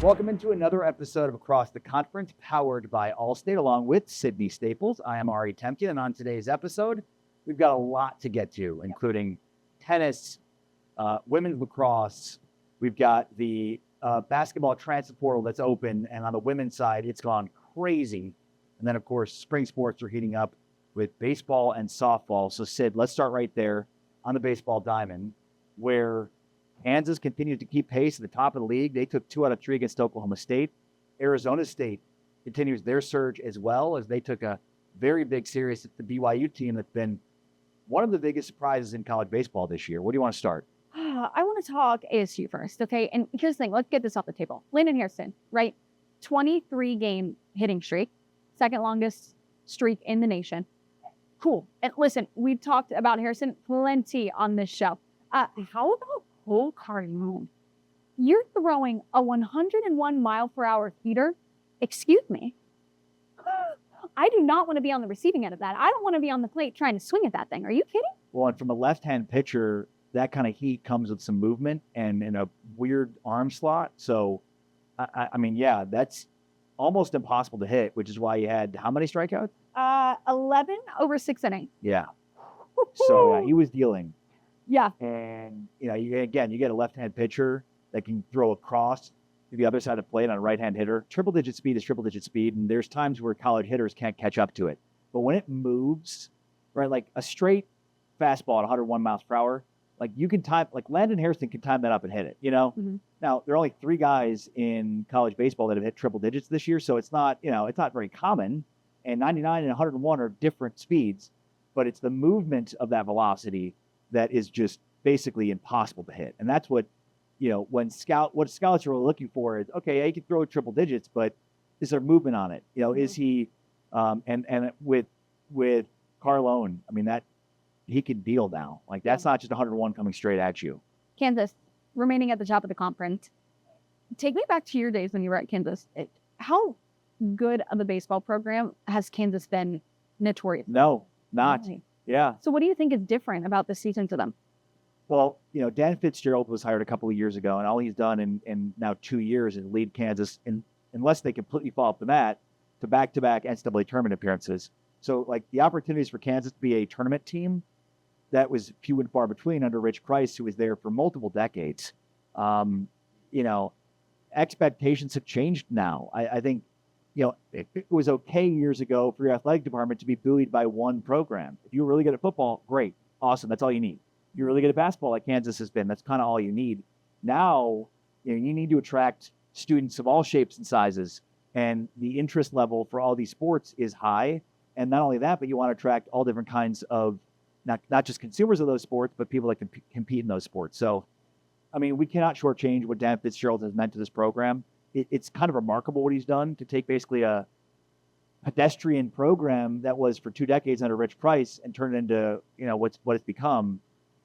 Welcome into another episode of Across the Conference, powered by Allstate, along with Sydney Staples. I am Ari Temkin, and on today's episode, we've got a lot to get to, including tennis, women's lacrosse. We've got the basketball transfer portal that's open, and on the women's side, it's gone crazy. And then, of course, spring sports are heating up with baseball and softball. So, Sid, let's start right there on the baseball diamond, where Kansas continues to keep pace at the top of the league. They took 2 out of 3 against Oklahoma State. Arizona State continues their surge as well, as they took a very big series at the BYU team that's been one of the biggest surprises in college baseball this year. Where do you want to start? I want to talk ASU first, okay? And here's the thing. Let's get this off the table. Landon Harrison, right? 23-game hitting streak, second longest streak in the nation. Cool. And listen, we've talked about Harrison plenty on this show. How about Cole Cardone? You're throwing a 101-mile-per-hour heater? Excuse me. I do not want to be on the receiving end of that. I don't want to be on the plate trying to swing at that thing. Are you kidding? Well, and from a left-hand pitcher, that kind of heat comes with some movement and in a weird arm slot. So, I mean, yeah, that's almost impossible to hit, which is why you had how many strikeouts? 11 over 6 innings. Yeah. So, yeah, he was dealing. Yeah. And, you get a left-hand pitcher that can throw across to the other side of the plate on a right-hand hitter. Triple-digit speed is triple-digit speed, and there's times where college hitters can't catch up to it. But when it moves, right, like a straight fastball at 101 miles per hour, like you can time, like Landon Harrison can time that up and hit it, Mm-hmm. Now, there are only 3 guys in college baseball that have hit triple digits this year, so it's not, it's not very common. And 99 and 101 are different speeds, but it's the movement of that velocity that is just basically impossible to hit. And that's what, what scouts are looking for is, okay, he can throw triple digits, but is there movement on it? Is he, and with Carlone, I mean, that he can deal now. Like, that's not just 101 coming straight at you. Kansas, remaining at the top of the conference. Take me back to your days when you were at Kansas. How good of a baseball program has Kansas been notorious? No, not. Really? Yeah. So what do you think is different about this season to them? Well, Dan Fitzgerald was hired a couple of years ago, and all he's done in now 2 years is lead Kansas, unless they completely fall off the mat, to back-to-back NCAA tournament appearances. So, like, the opportunities for Kansas to be a tournament team, that was few and far between under Rich Price, who was there for multiple decades. Expectations have changed now. I think, it was okay years ago for your athletic department to be buoyed by one program. If you were really good at football, great, awesome, that's all you need. You're really good at basketball, like Kansas has been. That's kind of all you need. Now, you need to attract students of all shapes and sizes, and the interest level for all these sports is high. And not only that, but you want to attract all different kinds of not just consumers of those sports, but people that can compete in those sports. So, I mean, we cannot shortchange what Dan Fitzgerald has meant to this program. It's kind of remarkable what he's done to take basically a pedestrian program that was for 2 decades under Rich Price and turn it into, what it's become.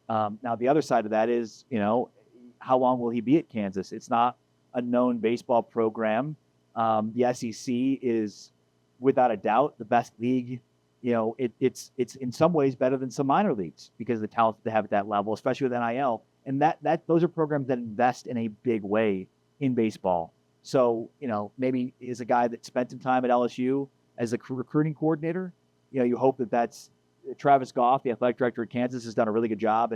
Now, the other side of that is, how long will he be at Kansas? It's not a known baseball program. The SEC is, without a doubt, the best league. It's in some ways better than some minor leagues because of the talent they have at that level, especially with NIL. And those are programs that invest in a big way in baseball. So, maybe as a guy that spent some time at LSU as a recruiting coordinator, you hope that's Travis Goff, the athletic director at Kansas, has done a really good job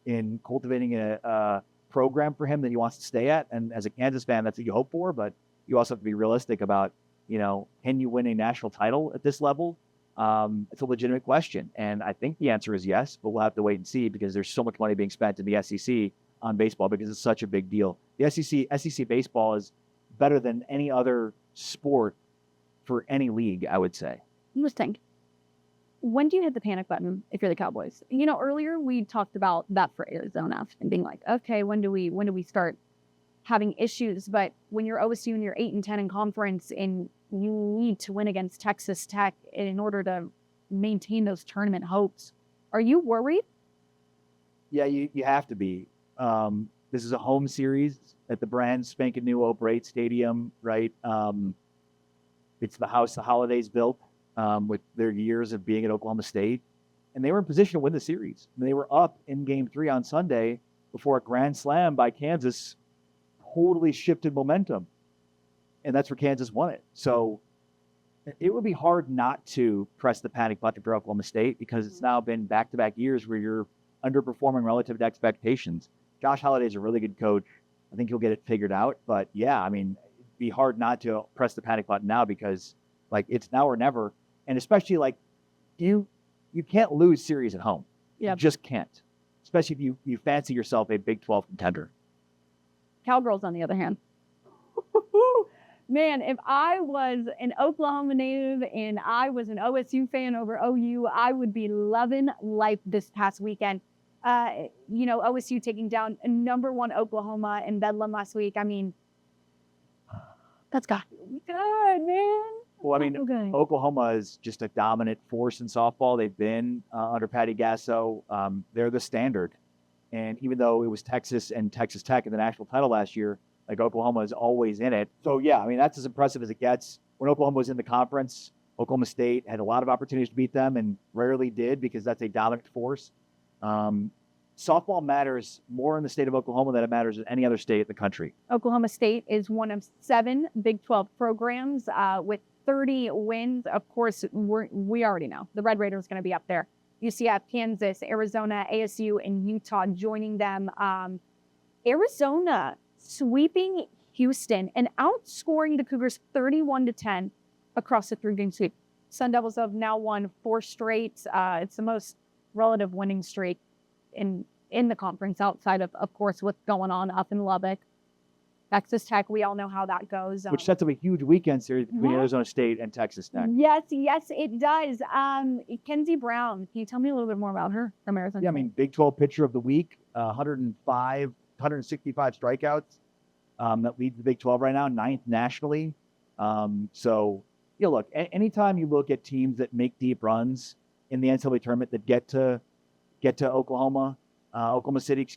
in cultivating a program for him that he wants to stay at. And as a Kansas fan, that's what you hope for. But you also have to be realistic about, can you win a national title at this level? It's a legitimate question. And I think the answer is yes, but we'll have to wait and see because there's so much money being spent in the SEC on baseball because it's such a big deal. The SEC baseball is better than any other sport for any league, I would say. Interesting. When do you hit the panic button if you're the Cowboys? Earlier we talked about that for Arizona and being like, okay, when do we start having issues? But when you're OSU and you're 8-10 in conference and you need to win against Texas Tech in order to maintain those tournament hopes, are you worried? Yeah, you have to be. This is a home series at the brand spanking new O'Brate Stadium, right? It's the house the Holidays built with their years of being at Oklahoma State. And they were in position to win the series. And they were up in Game 3 on Sunday before a grand slam by Kansas totally shifted momentum. and that's where Kansas won it. So it would be hard not to press the panic button for Oklahoma State because it's now been back-to-back years where you're underperforming relative to expectations. Josh Holiday's a really good coach. I think he'll get it figured out. But yeah, I mean, it'd be hard not to press the panic button now because like it's now or never. And especially like you can't lose series at home. Yeah. You just can't. Especially if you fancy yourself a Big 12 contender. Cowgirls, on the other hand. Man, if I was an Oklahoma native and I was an OSU fan over OU, I would be loving life this past weekend. OSU taking down #1 Oklahoma in Bedlam last week. I mean, that's got to be good, man. Well, I mean, Oklahoma is just a dominant force in softball. They've been under Patty Gasso. They're the standard. And even though it was Texas and Texas Tech in the national title last year, like Oklahoma is always in it. So, yeah, I mean, that's as impressive as it gets. When Oklahoma was in the conference, Oklahoma State had a lot of opportunities to beat them and rarely did because that's a dominant force. Softball matters more in the state of Oklahoma than it matters in any other state in the country. Oklahoma State is one of 7 Big 12 programs with 30 wins. Of course, we already know the Red Raiders going to be up there. UCF, Kansas, Arizona, ASU, and Utah joining them. Arizona sweeping Houston and outscoring the Cougars 31-10 across the 3-game sweep. Sun Devils have now won 4 straight. It's the most relative winning streak in the conference outside of course, what's going on up in Lubbock. Texas Tech, we all know how that goes. Which sets up a huge weekend series between Arizona State and Texas Tech. Yes, it does. Kenzie Brown, can you tell me a little bit more about her from Arizona State? Yeah, I mean, Big 12 pitcher of the week, 165 strikeouts. That leads the Big 12 right now, 9th nationally. Look, anytime you look at teams that make deep runs in the NCAA tournament that get to Oklahoma City,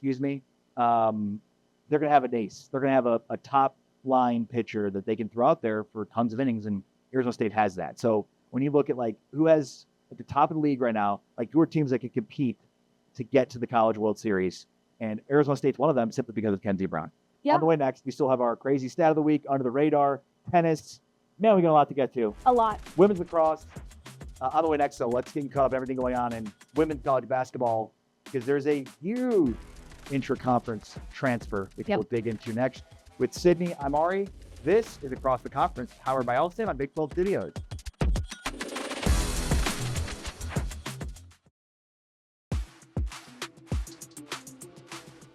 they're going to have an ace. They're going to have a top line pitcher that they can throw out there for tons of innings, and Arizona State has that. So when you look at like who has at the top of the league right now, like who are teams that can compete to get to the College World Series, and Arizona State's one of them simply because of Kenzie Brown. Yeah. On the way next, we still have our crazy stat of the week, under the radar, tennis. Man, we got a lot to get to. A lot. Women's lacrosse. On the way next, so let's get cover everything going on in women's college basketball because there's a huge intra-conference transfer which we'll dig into next. With Sydney, I'm Ari. This is Across the Conference, powered by Allstate on Big 12 Studios.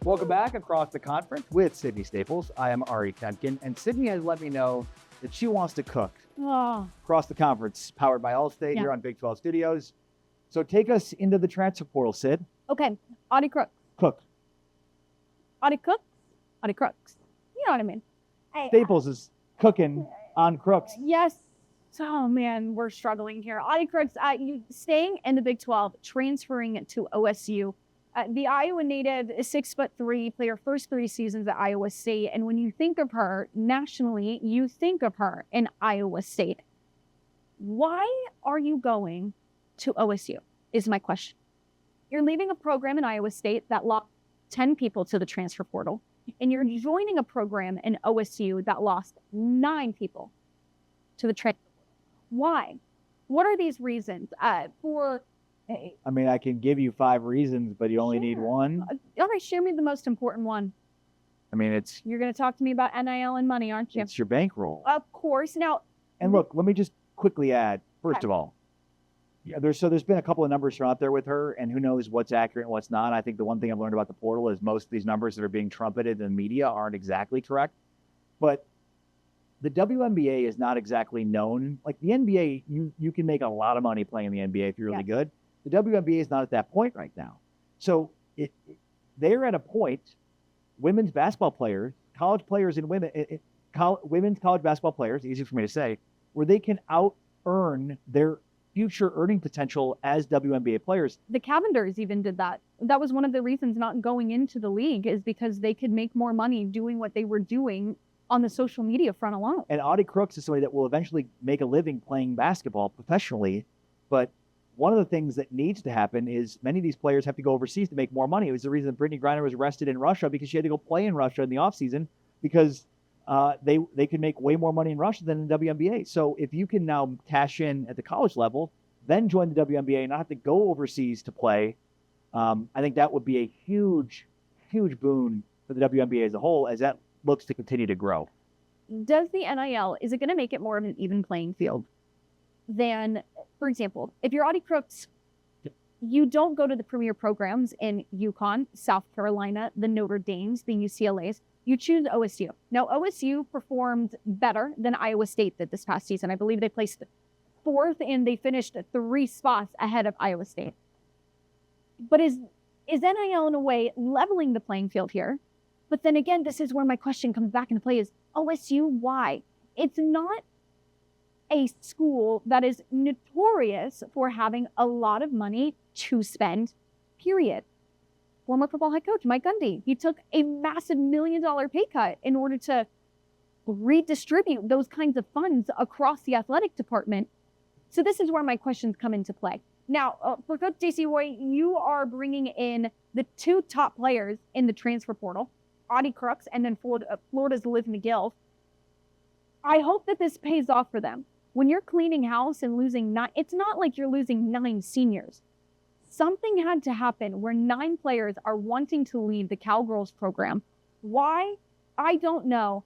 Welcome back Across the Conference with Sydney Staples. I am Ari Temkin, and Sydney has let me know that she wants to cook. Across the Conference, powered by Allstate here on Big 12 Studios. So take us into the transfer portal, Sid. Okay, Audie Crooks. Cook. Audie Cooks? Audie Crooks. You know what I mean. Staples is cooking on Crooks. Yes. Oh, man, we're struggling here. Audie Crooks, staying in the Big 12, transferring to OSU. The Iowa native is 6'3", played her first 3 seasons at Iowa State. And when you think of her nationally, you think of her in Iowa State. Why are you going to OSU is my question. You're leaving a program in Iowa State that lost 10 people to the transfer portal, and you're joining a program in OSU that lost 9 people to the transfer portal. Why? What are these reasons? I mean, I can give you 5 reasons, but you only need one. All right, share me the most important one. I mean, You're going to talk to me about NIL and money, aren't you? It's your bankroll. Of course. Now. And look, let me just quickly add, first of all, there's been a couple of numbers thrown out there with her, and who knows what's accurate and what's not. I think the one thing I've learned about the portal is most of these numbers that are being trumpeted in the media aren't exactly correct. But the WNBA is not exactly known. Like the NBA, you can make a lot of money playing in the NBA if you're really good. The WNBA is not at that point right now. So they're at a point, women's basketball players, college players and women's college basketball players, easy for me to say, where they can out-earn their future earning potential as WNBA players. The Cavenders even did that. That was one of the reasons not going into the league is because they could make more money doing what they were doing on the social media front alone. And Audie Crooks is somebody that will eventually make a living playing basketball professionally. But one of the things that needs to happen is many of these players have to go overseas to make more money. It was the reason Brittany Griner was arrested in Russia because she had to go play in Russia in the offseason because they can make way more money in Russia than in the WNBA. So if you can now cash in at the college level, then join the WNBA and not have to go overseas to play, I think that would be a huge, huge boon for the WNBA as a whole as that looks to continue to grow. Does the NIL, is it going to make it more of an even playing field than, for example, if you're Audie Crooks, you don't go to the premier programs in UConn, South Carolina, the Notre Dames, the UCLAs. You choose OSU. Now, OSU performed better than Iowa State did this past season. I believe they placed 4th and they finished 3 spots ahead of Iowa State. But is NIL in a way leveling the playing field here? But then again, this is where my question comes back into play is OSU, why? It's not a school that is notorious for having a lot of money to spend, period. Former football head coach Mike Gundy, he took a massive $1 million pay cut in order to redistribute those kinds of funds across the athletic department. So this is where my questions come into play. Now, for Coach Stacey Roy, you are bringing in the 2 top players in the transfer portal, Audie Crooks and then Florida's Liv McGill. I hope that this pays off for them. When you're cleaning house and losing 9, it's not like you're losing 9 seniors. Something had to happen where 9 players are wanting to leave the Cowgirls program. Why? I don't know.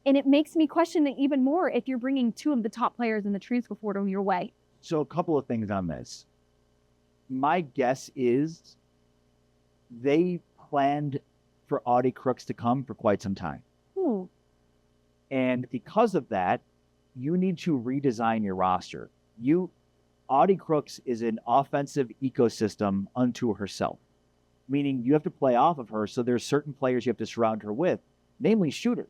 And it makes me question it even more if you're bringing 2 of the top players in the transfer portal your way. So a couple of things on this. My guess is they planned for Audie Crooks to come for quite some time. And because of that, you need to redesign your roster. Audie Crooks is an offensive ecosystem unto herself, meaning you have to play off of her. So there's certain players you have to surround her with, namely shooters.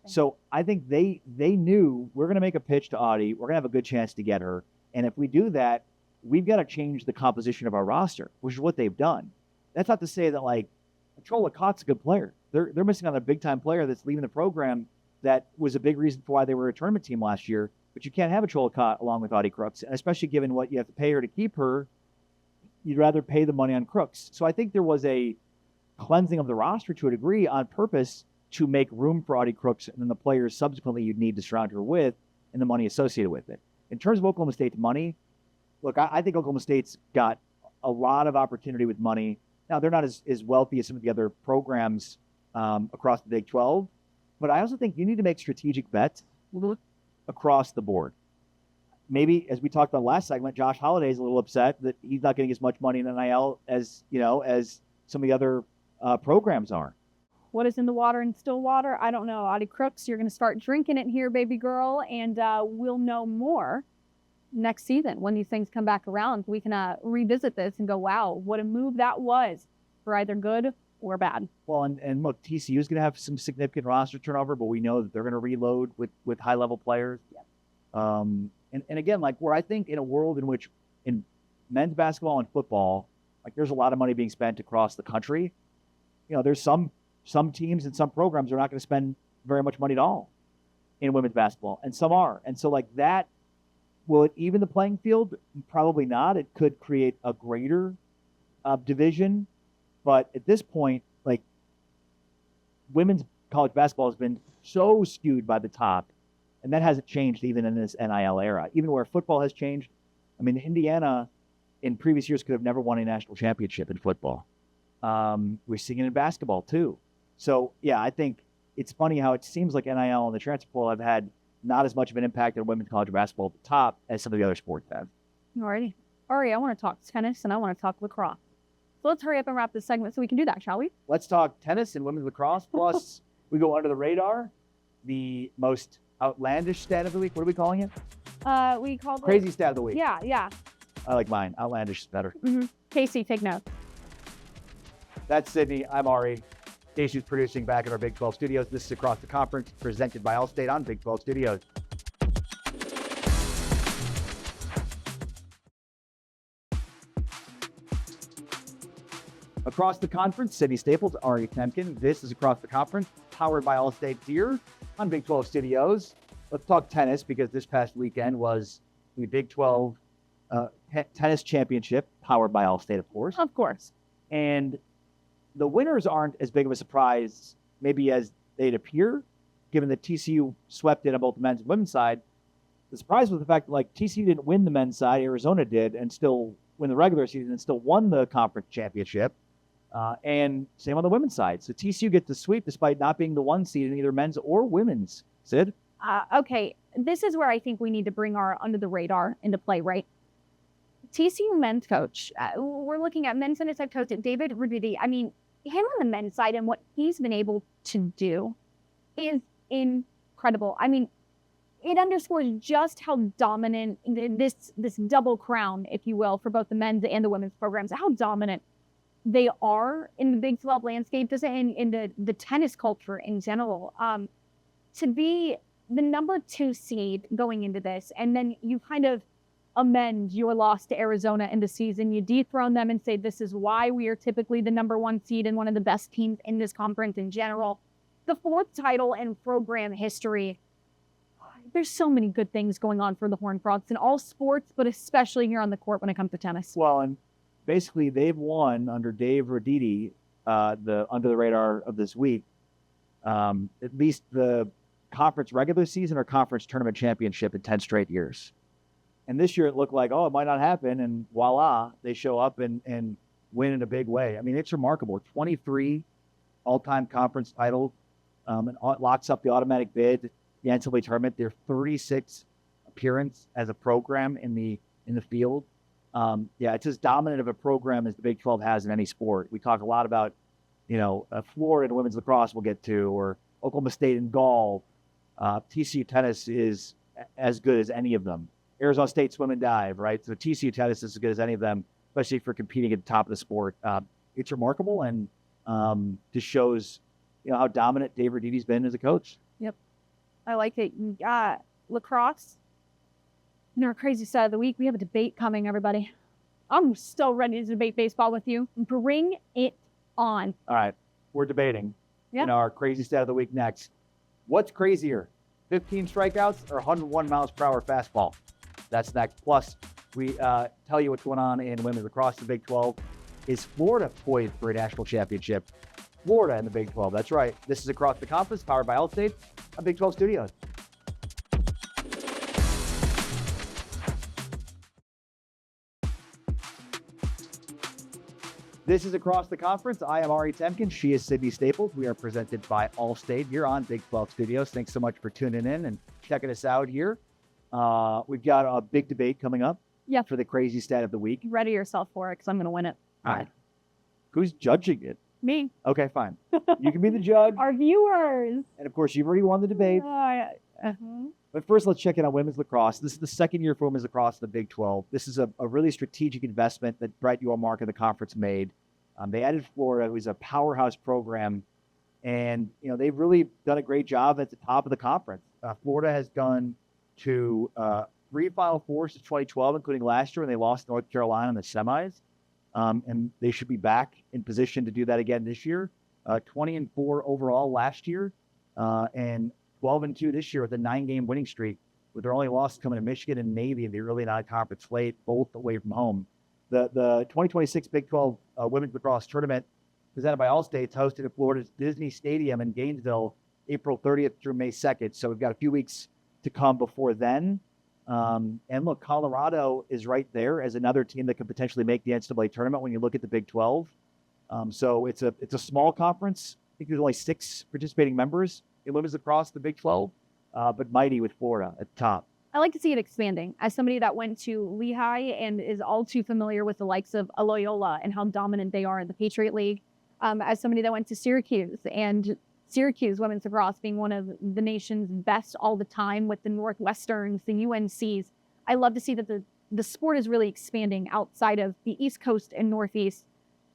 So I think they knew we're going to make a pitch to Audie. We're going to have a good chance to get her. And if we do that, we've got to change the composition of our roster, which is what they've done. That's not to say that like Chola Kott's a good player. They're missing on a big time player that's leaving the program. That was a big reason for why they were a tournament team last year. But you can't have a Chola Kott along with Audie Crooks, and especially given what you have to pay her to keep her, you'd rather pay the money on Crooks. So I think there was a cleansing of the roster to a degree on purpose to make room for Audie Crooks and then the players subsequently you'd need to surround her with and the money associated with it. In terms of Oklahoma State's money, look, I think Oklahoma State's got a lot of opportunity with money. Now, they're not as wealthy as some of the other programs across the Big 12, but I also think you need to make strategic bets across the board. Maybe, as we talked about last segment, Josh Holliday is a little upset that he's not getting as much money in NIL as some of the other programs are. What is in the water in Stillwater? I don't know. Audie Crooks, you're going to start drinking it here, baby girl, and we'll know more next season when these things come back around. We can revisit this and go, wow, what a move that was for either good or bad. Well, and look, TCU is going to have some significant roster turnover, but we know that they're going to reload with high-level players. Yeah. And again, like where I think in a world in which in men's basketball and football, like there's a lot of money being spent across the country. There's some teams and some programs are not going to spend very much money at all in women's basketball, and some are. And so like that, will it even the playing field? Probably not. It could create a greater division. But at this point, like women's college basketball has been so skewed by the top, and that hasn't changed even in this NIL era. Even where football has changed, I mean, Indiana in previous years could have never won a national championship in football. We're seeing it in basketball too. So yeah, I think it's funny how it seems like NIL and the transfer portal have had not as much of an impact on women's college basketball at the top as some of the other sports have. Alrighty. Ari, I want to talk tennis and I want to talk lacrosse. So let's hurry up and wrap this segment so we can do that, shall we? Let's talk tennis and women's lacrosse. Plus, we go under the radar. The most outlandish stat of the week. What are we calling it? We called Crazy stat of the week. Yeah. I like mine. Outlandish is better. Mm-hmm. Casey, take notes. That's Sydney. I'm Ari. Casey's producing back at our Big 12 studios. This is Across the Conference, presented by Allstate on Big 12 Studios. Across the Conference, Sydney Staples, Ari Temkin. This is Across the Conference, powered by Allstate here on Big 12 Studios. Let's talk tennis because this past weekend was the Big 12 tennis championship, powered by Allstate, of course. Of course. And the winners aren't as big of a surprise maybe as they'd appear, given that TCU swept it on both the men's and women's side. The surprise was the fact that like TCU didn't win the men's side, Arizona did, and still win the regular season and still won the conference championship. And same on the women's side. So TCU gets the sweep despite not being the one seed in either men's or women's. Sid? Okay, this is where I think we need to bring our under the radar into play, right? TCU men's coach, we're looking at men's tennis head coach David Roditi. I mean, him on the men's side and what he's been able to do is incredible. I mean, it underscores just how dominant this double crown, if you will, for both the men's and the women's programs, how dominant they are in the Big 12 landscape, just in the tennis culture in general. To be the number 2 seed going into this, and then you kind of amend your loss to Arizona in the season. You dethrone them and say, this is why we are typically the number 1 seed and one of the best teams in this conference in general. The 4th title in program history. There's so many good things going on for the Horned Frogs in all sports, but especially here on the court when it comes to tennis. Well, and basically they've won under Dave Roditi, the under the radar of this week, at least the conference regular season or conference tournament championship in 10 straight years. And this year it looked like, it might not happen. And voila, they show up and win in a big way. I mean, it's remarkable. 23 all-time conference titles, and locks up the automatic bid, the NCAA tournament. Their 36th appearance as a program in the field. It's as dominant of a program as the Big 12 has in any sport. We talk a lot about, Florida and women's lacrosse we'll get to, or Oklahoma State in golf. TCU tennis is as good as any of them. Arizona State swim and dive, right? So TCU tennis is as good as any of them, especially for competing at the top of the sport. It's remarkable and just shows, how dominant Dave Roditi's been as a coach. Yep. I like it. Lacrosse. In our crazy side of the week, we have a debate coming, everybody. I'm still ready to debate baseball with you. Bring it on. All right. We're debating in our crazy stat of the week next. What's crazier, 15 strikeouts or 101 miles per hour fastball? That's next. Plus, we tell you what's going on in women's across the Big 12. Is Florida poised for a national championship? Florida in the Big 12. That's right. This is Across the Conference, powered by Allstate on Big 12 Studios. This is Across the Conference. I am Ari Temkin. She is Sydney Staples. We are presented by Allstate here on Big 12 Studios. Thanks so much for tuning in and checking us out here. We've got a big debate coming up for the crazy stat of the week. Ready yourself for it because I'm going to win it. All right. Who's judging it? Me. Okay, fine. You can be the judge. Our viewers. And, of course, you've already won the debate. But first, let's check in on women's lacrosse. This is the second year for women's lacrosse in the Big 12. This is a really strategic investment that Brett Yormark and the conference made. They added Florida, who's a powerhouse program. And, they've really done a great job at the top of the conference. Florida has gone to 3 Final Fours since 2012, including last year when they lost North Carolina in the semis. And they should be back in position to do that again this year. 20-4 overall last year, and 12-2 this year with a 9-game winning streak, with their only loss coming to Michigan and Navy in the early non-conference slate, both away from home. The 2026 Big 12 Women's Lacrosse Tournament, presented by Allstate, is hosted at Florida's Disney Stadium in Gainesville, April 30th through May 2nd. So we've got a few weeks to come before then. And look, Colorado is right there as another team that could potentially make the NCAA tournament when you look at the Big 12. So it's a small conference. I think there's only 6 participating members in women's across the Big 12, but mighty with Florida at the top. I like to see it expanding. As somebody that went to Lehigh and is all too familiar with the likes of Loyola and how dominant they are in the Patriot League, as somebody that went to Syracuse and Syracuse women's lacrosse being one of the nation's best all the time with the Northwesterns, the UNCs. I love to see that the sport is really expanding outside of the East Coast and Northeast,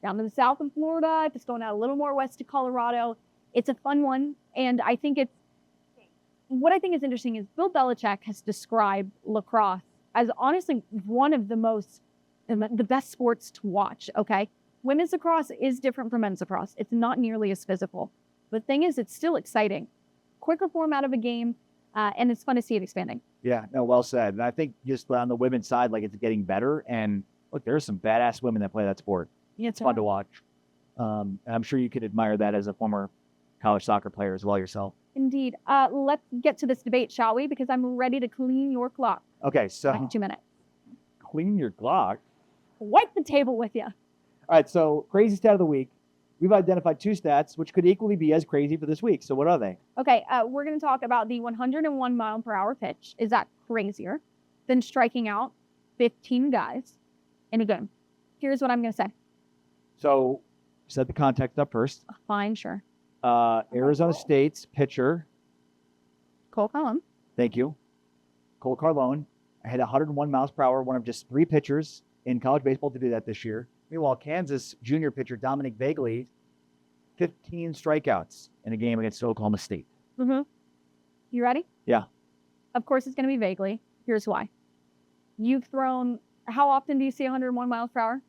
down to the south in Florida, just going out a little more west to Colorado. It's a fun one. And I think what I think is interesting is Bill Belichick has described lacrosse as honestly one of the best sports to watch, okay? Women's lacrosse is different from men's lacrosse. It's not nearly as physical. The thing is, it's still exciting. Quicker format of a game, and it's fun to see it expanding. Yeah, no, well said. And I think just on the women's side, it's getting better. And look, there's some badass women that play that sport. Yeah, it's fun to watch. And I'm sure you could admire that as a former college soccer player as well yourself. Indeed. Let's get to this debate, shall we? Because I'm ready to clean your clock. Okay, so Back in 2 minutes. clean your Glock. Wipe the table with you. All right, so crazy stat of the week. We've identified 2 stats which could equally be as crazy for this week. So what are they? Okay, we're going to talk about the 101 mile per hour pitch. Is that crazier than striking out 15 guys in a game? Here's what I'm going to say. So set the context up first. Fine, sure. Arizona State's pitcher, Cole Collum. thank you, Cole Carlone, had 101 miles per hour, one of just 3 pitchers in college baseball to do that this year. Meanwhile, Kansas junior pitcher Dominic Bagley, 15 strikeouts in a game against Oklahoma State. Mm-hmm. You ready? Yeah. Of course it's going to be vaguely. Here's why. You've thrown, how often do you see 101 miles per hour?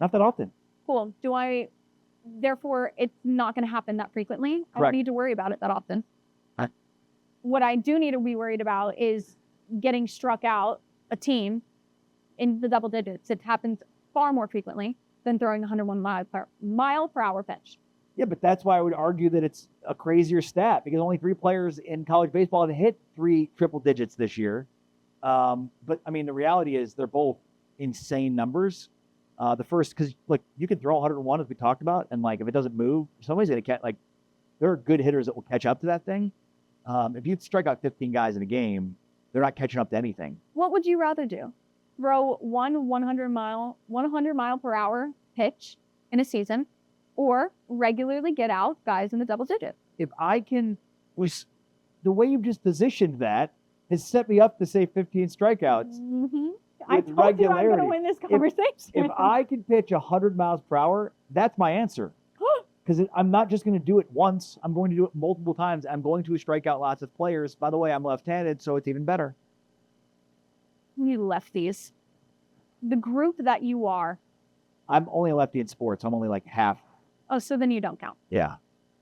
Not that often. Cool. Therefore, it's not going to happen that frequently. I don't Correct. need to worry about it that often. Huh? What I do need to be worried about is getting struck out a team in the double digits. It happens far more frequently than throwing 101 mile per hour pitch. Yeah, but that's why I would argue that it's a crazier stat because only 3 players in college baseball have hit 3 triple digits this year. But I mean, the reality is they're both insane numbers. The first, because like you can throw 101 as we talked about, and like if it doesn't move, somebody's gonna catch. Like there are good hitters that will catch up to that thing. If you strike out 15 guys in a game, they're not catching up to anything. What would you rather do? Throw 100 mile per hour pitch in a season, or regularly get out guys in the double digits? If I can, the way you've just positioned that has set me up to say 15 strikeouts. Mm-hmm. I With told you I'm going to regularity. win this conversation. If I can pitch 100 miles per hour, that's my answer. Because I'm not just going to do it once. I'm going to do it multiple times. I'm going to strike out lots of players. By the way, I'm left-handed, so it's even better. You lefties. The group that you are. I'm only a lefty in sports. I'm only like half. Oh, so then you don't count. Yeah.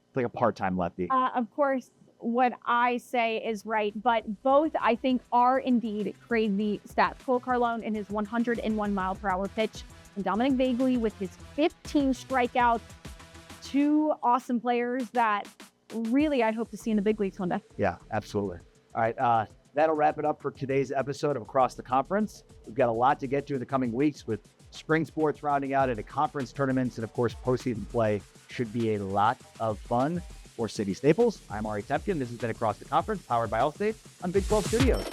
It's like a part-time lefty. Of course, what I say is right, but both I think are indeed crazy stats. Cole Carlone in his 101 mile per hour pitch, and Dominic Bagley with his 15 strikeouts. 2 awesome players that really I hope to see in the big leagues one day. Yeah, absolutely. All right. That'll wrap it up for today's episode of Across the Conference. We've got a lot to get to in the coming weeks with spring sports rounding out into conference tournaments, and of course, postseason play should be a lot of fun. For Sydney Staples, I'm Ari Temkin. This has been Across the Conference, powered by Allstate on Big 12 Studios.